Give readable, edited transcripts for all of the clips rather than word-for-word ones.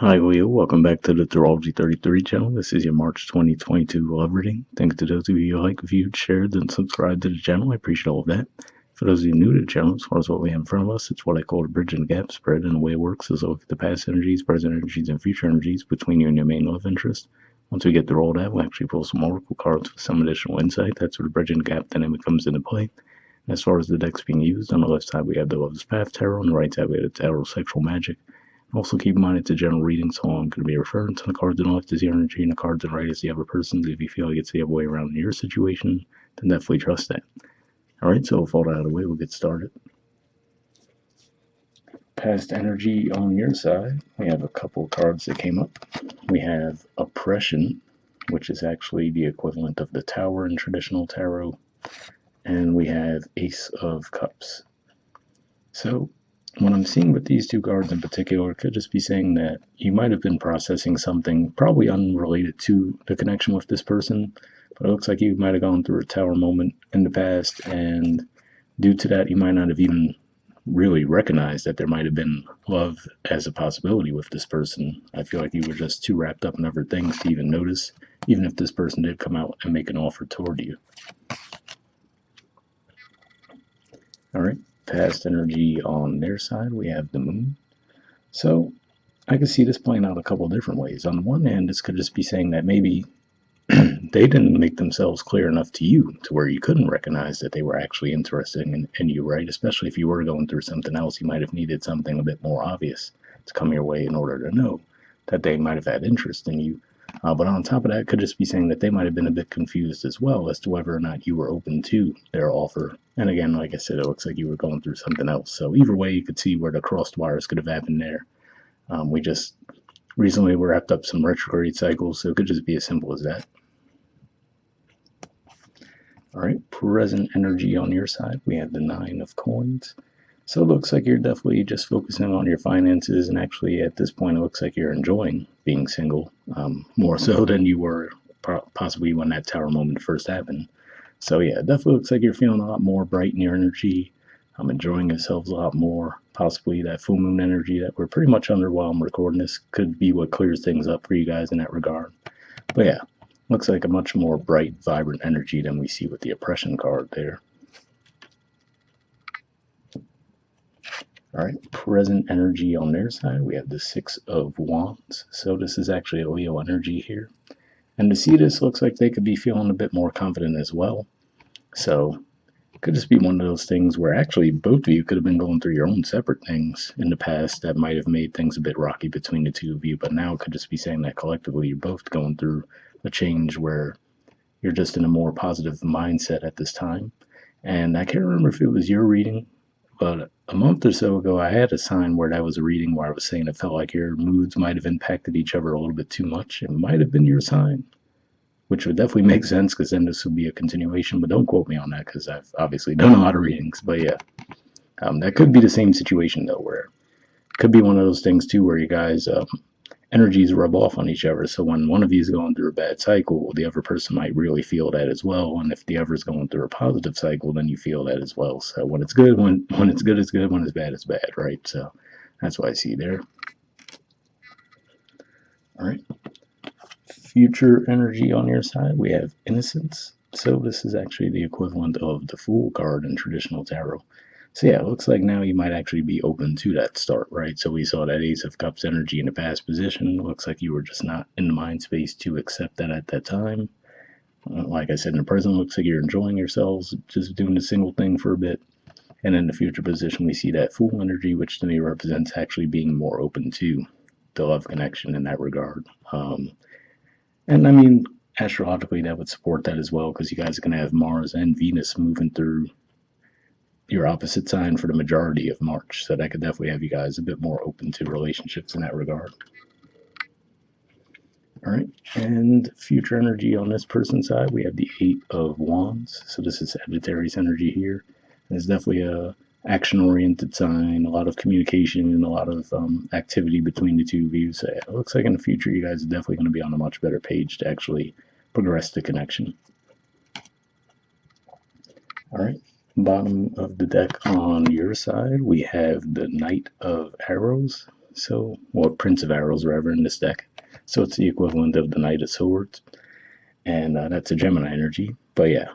Hi, Leo. Welcome back to the Astrology 33 channel. This is your March 2022 love reading. Thanks to those of you who like, viewed, shared, and subscribed to the channel. I appreciate all of that. For those of you new to the channel, as far as what we have in front of us, it's what I call the bridge and gap spread. And the way it works is I look at the past energies, present energies, and future energies between you and your main love interest. Once we get through all that, we'll actually pull some oracle cards with some additional insight. That's where the bridge and gap dynamic comes into play. And as far as the decks being used, on the left side we have the Love's Path Tarot, on the right side we have the Tarot Sexual Magic. Also keep in mind it's a general reading, so I'm going to be referring to the cards on the left as your energy and the cards on the right as the other person's. If you feel like it's the other way around in your situation, then definitely trust that. Alright, so with all that out of the way, we'll get started. Past energy on your side, we have a couple of cards that came up. We have Oppression, which is actually the equivalent of the Tower in traditional tarot, and we have Ace of Cups. So what I'm seeing with these two cards in particular could just be saying that you might have been processing something probably unrelated to the connection with this person, but it looks like you might have gone through a tower moment in the past, and due to that, you might not have even really recognized that there might have been love as a possibility with this person. I feel like you were just too wrapped up in other things to even notice, even if this person did come out and make an offer toward you. All right. Past energy on their side, we have the moon. So I could see this playing out a couple of different ways. On the one hand, this could just be saying that maybe they didn't make themselves clear enough to you to where you couldn't recognize that they were actually interested in you, right? Especially if you were going through something else, you might have needed something a bit more obvious to come your way in order to know that they might have had interest in you. But on top of that, it could just be saying that they might have been a bit confused as well as to whether or not you were open to their offer. And again, like I said, it looks like you were going through something else. So either way, you could see where the crossed wires could have happened there. We just recently wrapped up some retrograde cycles, so it could just be as simple as that. All right, present energy on your side, we have the Nine of Coins. So it looks like you're definitely just focusing on your finances, and actually at this point it looks like you're enjoying being single, more so than you were possibly when that tower moment first happened. So yeah, it definitely looks like you're feeling a lot more bright in your energy. Enjoying yourselves a lot more. Possibly that full moon energy that we're pretty much under while I'm recording this could be what clears things up for you guys in that regard. But yeah, looks like a much more bright, vibrant energy than we see with the oppression card there. All right, present energy on their side, we have the Six of Wands. So this is actually a Leo energy here. And to see this, looks like they could be feeling a bit more confident as well. So it could just be one of those things where actually both of you could have been going through your own separate things in the past that might have made things a bit rocky between the two of you. But now it could just be saying that collectively you're both going through a change where you're just in a more positive mindset at this time. And I can't remember if it was your reading, but a month or so ago, I had a sign where that was a reading where I was saying it felt like your moods might have impacted each other a little bit too much. It might have been your sign, which would definitely make sense because then this would be a continuation. But don't quote me on that because I've obviously done a lot of readings. But yeah, that could be the same situation though, where it could be one of those things too where you guys energies rub off on each other. So when one of you is going through a bad cycle, the other person might really feel that as well. And if the other is going through a positive cycle, then you feel that as well. So when it's good, when it's good, it's good. When it's bad, it's bad, right? So that's what I see there. All right. Future energy on your side, we have Innocence. So this is actually the equivalent of the Fool card in traditional tarot. So yeah, it looks like now you might actually be open to that start, right? So we saw that Ace of Cups energy in the past position. Looks like you were just not in the mind space to accept that at that time. Like I said, in the present, looks like you're enjoying yourselves, just doing the single thing for a bit. And in the future position, we see that Fool energy, which to me represents actually being more open to the love connection in that regard. And I mean, astrologically, that would support that as well because you guys are going to have Mars and Venus moving through your opposite sign for the majority of March. So that could definitely have you guys a bit more open to relationships in that regard. All right. And future energy on this person's side, we have the Eight of Wands. So this is Sagittarius energy here. And it's definitely a action-oriented sign, a lot of communication, and a lot of activity between the two of you. So it looks like in the future, you guys are definitely going to be on a much better page to actually progress the connection. All right. Bottom of the deck on your side, we have the Knight of Arrows. So, well, Prince of Arrows, rather, in this deck. So it's the equivalent of the Knight of Swords, and that's a Gemini energy. But yeah,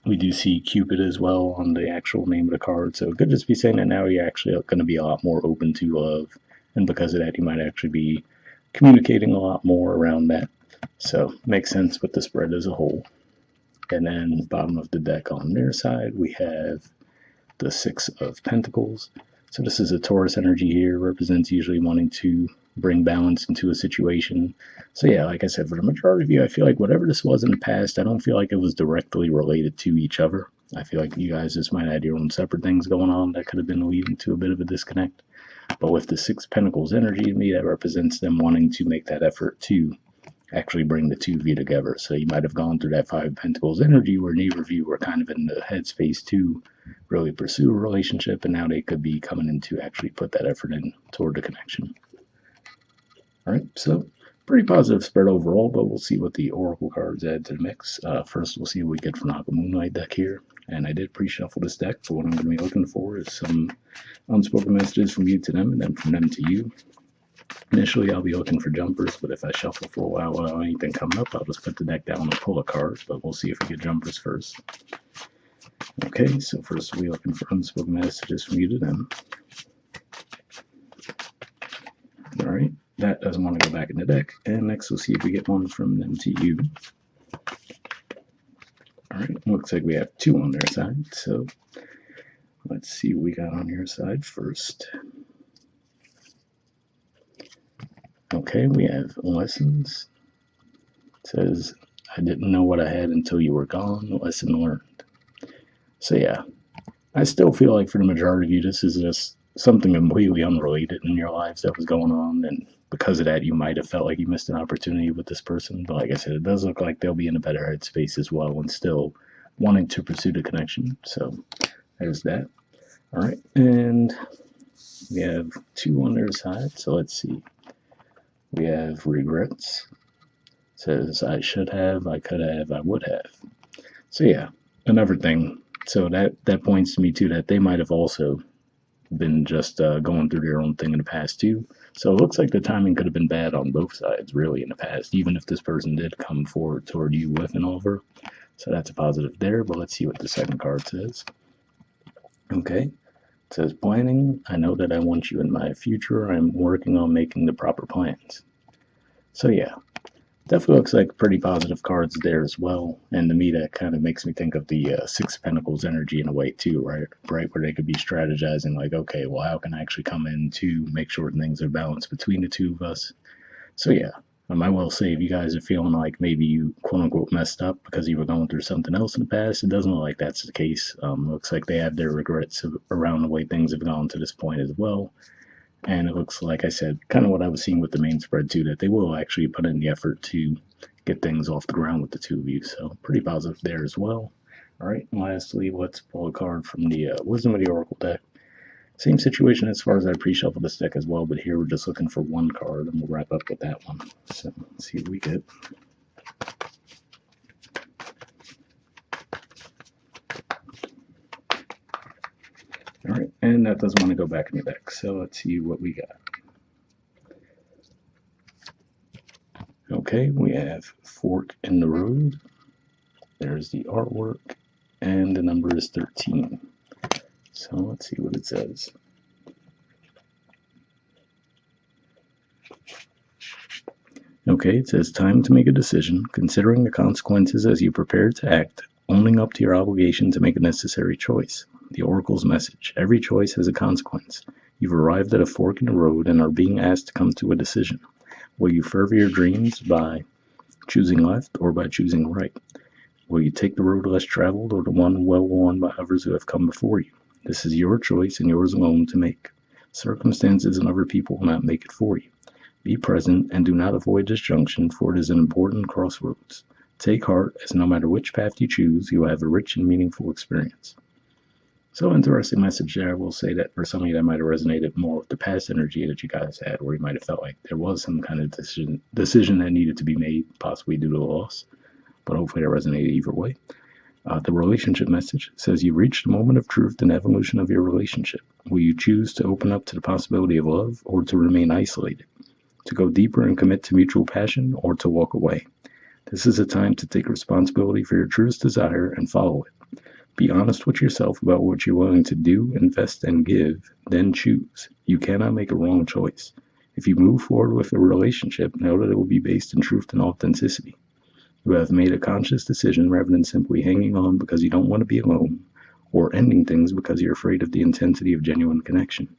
we do see Cupid as well on the actual name of the card. So it could just be saying that now you're actually going to be a lot more open to love, and because of that, you might actually be communicating a lot more around that. So makes sense with the spread as a whole. And then bottom of the deck on their side, we have the Six of Pentacles. So this is a Taurus energy here, represents usually wanting to bring balance into a situation. So yeah, like I said, for the majority of you, I feel like whatever this was in the past, I don't feel like it was directly related to each other. I feel like you guys just might have had your own separate things going on that could have been leading to a bit of a disconnect. But with the Six Pentacles energy to me, that represents them wanting to make that effort to actually bring the two of you together. So you might have gone through that Five of Pentacles energy where neither of you were kind of in the headspace to really pursue a relationship, and now they could be coming in to actually put that effort in toward the connection. All right, so pretty positive spread overall, but we'll see what the Oracle cards add to the mix. First, we'll see what we get from the Moonlight deck here. And I did pre-shuffle this deck, so what I'm going to be looking for is some unspoken messages from you to them, and then from them to you. Initially, I'll be looking for jumpers, but if I shuffle for a while without anything coming up, I'll just put the deck down and pull a card, but we'll see if we get jumpers first. Okay, so first we'll be looking for unspoken messages from you to them. All right, that doesn't want to go back in the deck. And next we'll see if we get one from them to you. All right, looks like we have two on their side, so let's see what we got on your side first. Okay, we have lessons. It says, I didn't know what I had until you were gone. Lesson learned. So yeah, I still feel like for the majority of you, this is just something completely unrelated in your lives that was going on, and because of that, you might have felt like you missed an opportunity with this person. But like I said, it does look like they'll be in a better headspace as well and still wanting to pursue the connection. So there's that. All right, and we have two on their side. So let's see. We have regrets. It says I should have, I could have, I would have. So yeah, another thing. So that points to me too that they might have also been just going through their own thing in the past too. So it looks like the timing could have been bad on both sides really in the past, even if this person did come forward toward you with an offer. So that's a positive there, but let's see what the second card says. Okay, it says planning. I know that I want you in my future. I'm working on making the proper plans. So yeah, definitely looks like pretty positive cards there as well. And to me, that kind of makes me think of the Six of Pentacles energy in a way too, right? Right, where they could be strategizing like, okay, well, how can I actually come in to make sure things are balanced between the two of us? So yeah, I might well say if you guys are feeling like maybe you quote unquote messed up because you were going through something else in the past, it doesn't look like that's the case. Looks like they have their regrets around the way things have gone to this point as well. And it looks like I said, kind of what I was seeing with the main spread too, that they will actually put in the effort to get things off the ground with the two of you. So pretty positive there as well. All right, and lastly, let's pull a card from the Wisdom of the Oracle deck. Same situation as far as I pre-shuffled this deck as well, but here we're just looking for one card, and we'll wrap up with that one. So let's see what we get. All right, and that doesn't want to go back in the deck, so let's see what we got. Okay, we have Fork in the Road. There's the artwork, and the number is 13. So let's see what it says. Okay, it says time to make a decision, considering the consequences as you prepare to act, owning up to your obligation to make a necessary choice. The Oracle's message: every choice has a consequence. You've arrived at a fork in the road and are being asked to come to a decision. Will you further your dreams by choosing left or by choosing right? Will you take the road less traveled or the one well worn by others who have come before you? This is your choice and yours alone to make. Circumstances and other people will not make it for you. Be present and do not avoid this junction, for it is an important crossroads. Take heart, as no matter which path you choose, you will have a rich and meaningful experience. So interesting message there. I will say that for some of you that might have resonated more with the past energy that you guys had, where you might have felt like there was some kind of decision that needed to be made, possibly due to a loss. But hopefully that resonated either way. The relationship message says you've reached a moment of truth and evolution of your relationship. Will you choose to open up to the possibility of love or to remain isolated? To go deeper and commit to mutual passion or to walk away? This is a time to take responsibility for your truest desire and follow it. Be honest with yourself about what you're willing to do, invest, and give, then choose. You cannot make a wrong choice. If you move forward with a relationship, know that it will be based in truth and authenticity. You have made a conscious decision rather than simply hanging on because you don't want to be alone, or ending things because you're afraid of the intensity of genuine connection.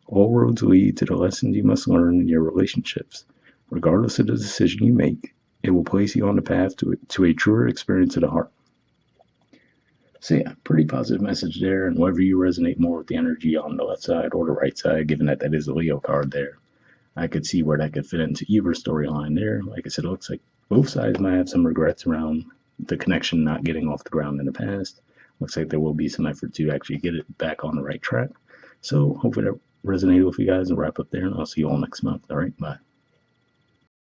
All roads lead to the lessons you must learn in your relationships. Regardless of the decision you make, it will place you on the path to a truer experience of the heart. So yeah, pretty positive message there, and whether you resonate more with the energy on the left side or the right side, given that that is a Leo card there, I could see where that could fit into either storyline there. Like I said, it looks like both sides might have some regrets around the connection not getting off the ground in the past. Looks like there will be some effort to actually get it back on the right track. So hopefully that resonated with you guys and wrap up there, and I'll see you all next month. All right, bye.